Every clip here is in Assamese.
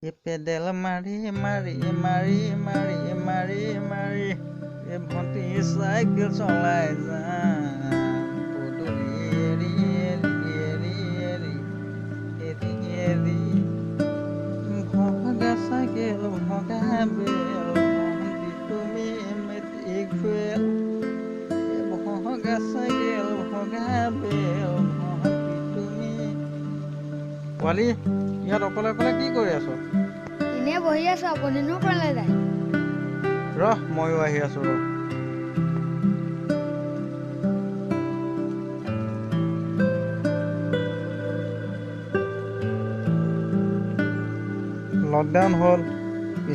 পেডেল মাৰি মাৰি মাৰি মাৰি মাৰি মাৰি ভণ্টি চাইকেল চলাই যাম পদূলি এৰি এৰি এৰি এৰি এৰি এৰি ভগা চাইকেল ভগা বেল ভণ্টি তুমি মেট্ৰিক ফেল ভগা চাইকেল ভগা বেল ভণ্টি তুমি। পোৱালি ইয়াত অকলে অকলে কি কৰি আছ? এনে বহি আছো, আপুনিনো ক'লে যায়? ৰহ ময়ো আহি আছো ৰহ। লকডাউন হ'ল,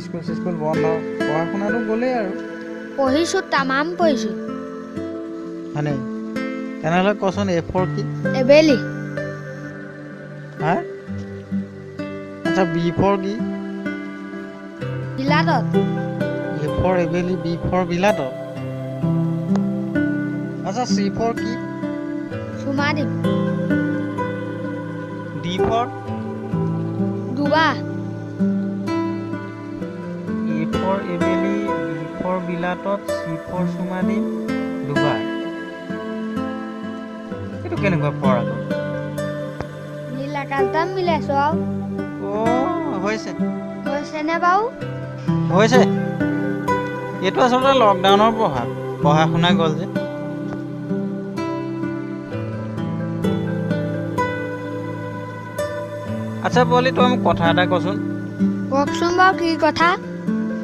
স্কুল চিস্কুল বন্ধ, পঢ়া শুনাটো গ'লেই আৰু। পঢ়িছো, তামাম পঢ়িছো। হয়নে? তেনেহ'লে কচোন A4 কি? এবেলি। হা? আচ্ছা B4 কি? বিলাতত। A4 এবেলি, B4 বিলাতত। আচ্ছা C4 কি? চুমা দিম। D4? দুবা। A4 এবেলি, B4 বিলাতত, C4 চুমা দিম, দুবাৰ। এইটো কেনেকুৱা পঢ়া আকৌ? নীল আকাশদাম মিলাইছো আৰু। হৈছেনে বাৰু? হৈছে। এইটো আচলতে লকডাউনৰ প্ৰভাৱ, পঢ়া শুনা গ'ল যে। আচ্ছা পোৱালি তই মোক কথা এটা কচোন। কওকচোন বাৰু কি কথা?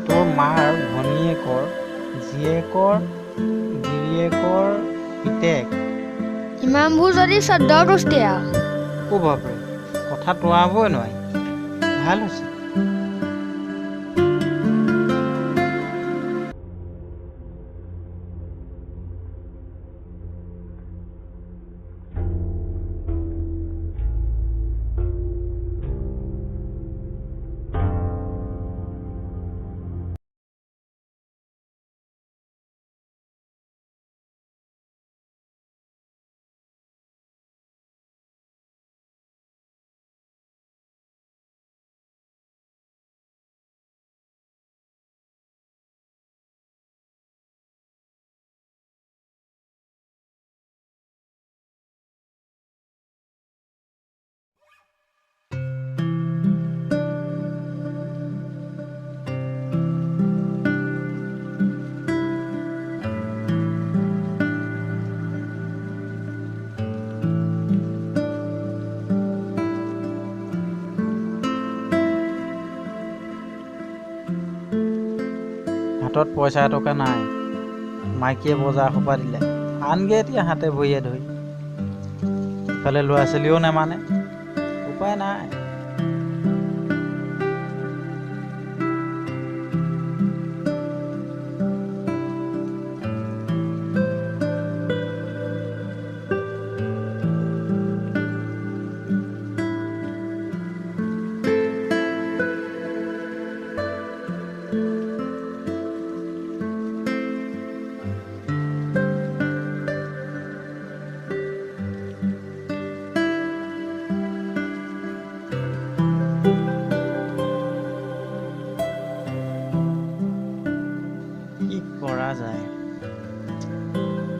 তোৰ মাৰ ভনীয়েকৰ জীয়েকৰ গিৰিয়েকৰ পিতেক। ইমানবোৰ যদি 14 গোষ্ঠী আৰু। অ' বাপৰে, কথা তোৱাবই নোৱাৰি। ভাল হৈছে। হাতত পইচা এটকা নাই, মাইকীয়ে বজাৰ সোপা দিলে, আনগে এতিয়া হাতে ভৰিয়ে ধৰি। ইফালে ল'ৰা ছোৱালীও নেমানে, উপায় নাই। কি কৰা যায়?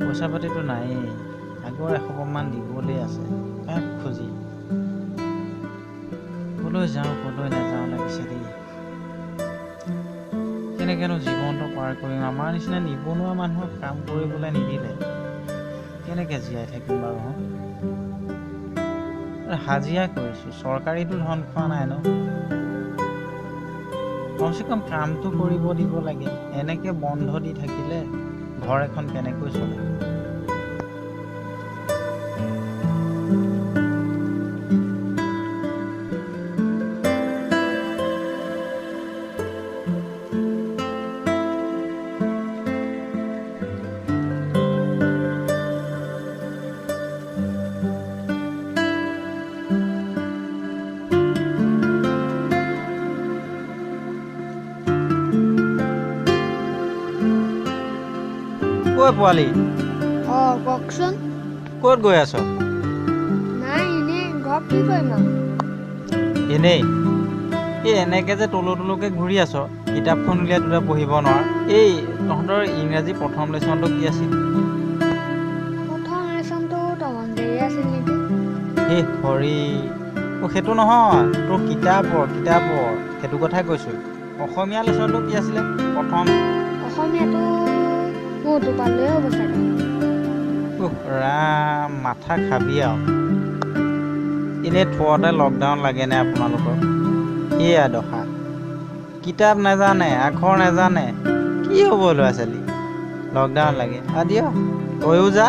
পইচা পাতিটো নায়েই, আগৰ 100মান দিবলৈ আছে, কাক খুজি ক'লৈ যাওঁ ক'লৈ নাযাওঁ লাগিছে দেই। কেনেকেনো জীৱনটো পাৰ কৰিম? আমাৰ নিচিনা নিবনুৱা মানুহক কাম কৰিবলৈ নিদিলে কেনেকে জীয়াই থাকিম বাৰু? হাজিৰা কৰিছোঁ, চৰকাৰীটো ধন খোৱা নাই ন। কমচে কম কামটো কৰিব দিব লাগে। এনেকে বন্ধ দি থাকিলে ঘৰ এখন কেনেকৈ চলে? ঐ পোৱালি, কওকচোন। ক'ত গৈ আছ? নাই, এনেই ঘৰত কি কৰিম আৰু? এনেই এই এনেকৈ যে তলকে ঘূৰি আছ কিতাপখন উলিয়াই তোৰে পঢ়িব নোৱাৰ এই তহঁতৰ ইংৰাজী প্ৰথম লেচনটো কি আছিল প্ৰথম লেচনটো তমঞ্জৰি আছিল নেকি এই হৰি সেইটো নহয় তোৰ কিতাপৰ সেইটো কথাই কৈছোঁ অসমীয়া লেচনটো কি আছিলে প্ৰথম অসমীয়াটো মোৰটো পালেও হ'ব চাগে ৰাম মাথা খাবি আৰু এনেই থোৱাতে লকডাউন লাগেনে আপোনালোকৰ এয়া দশা কিতাপ নাজানে আখৰ নাজানে কি হ'ব ল'ৰা ছোৱালী লকডাউন লাগে দিয় তয়ো যা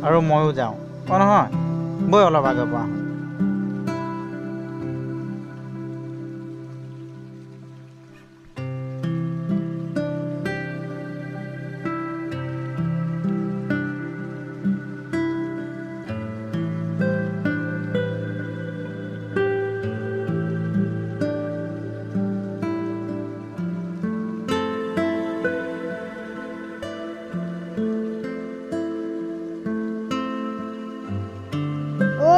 আৰু ময়ো যাওঁ নহয় বৈ অলপ আগৰ পৰা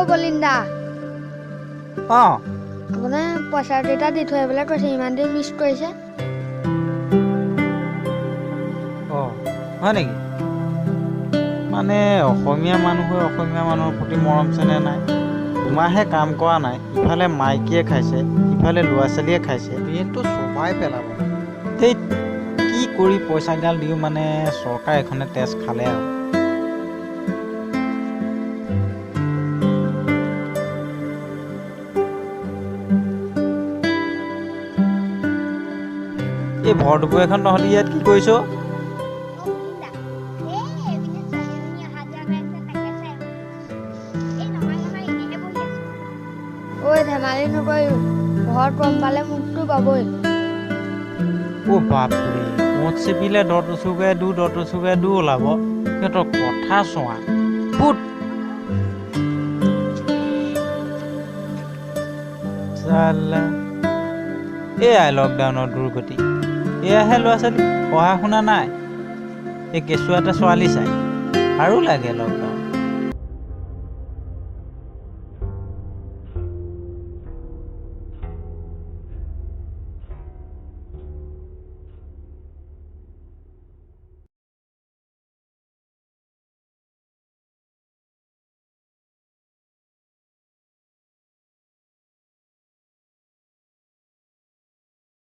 বলিন্দা মানে পইচা কেইটা দি থৈ আহিবলৈ কৈছে ইমান দিন মিছ কৰিছে হয় নেকি মানে অসমীয়া মানুহৰ প্ৰতি মৰম চেনেহ নাই তোমাৰহে কাম কৰা নাই ইফালে মাইকীয়ে খাইছে ইফালে ল'ৰা ছোৱালীয়ে খাইছে এইটো চবাই পেলাব সেই কি কৰি পইচাগাল দিওঁ মানে চৰকাৰ এখনে তেজ খালে আৰু এই ভৰদুপুৰ এখন তহঁতি ইয়াত কি কৰিছ ধেমালি নকৰি ঘৰত গম পালে মুখটো পাবই বাপৰে মদ চেপিলে দৰটো চুগাই দু ওলাব সিহঁতৰ কথা চোৱা ফুট এয়াই লকডাউনৰ দুৰ্গতি এয়াহে ল'ৰা ছোৱালী পঢ়া শুনা নাই এই কেঁচুৱাতে ছোৱালী চাই আৰু লাগে লকডাউন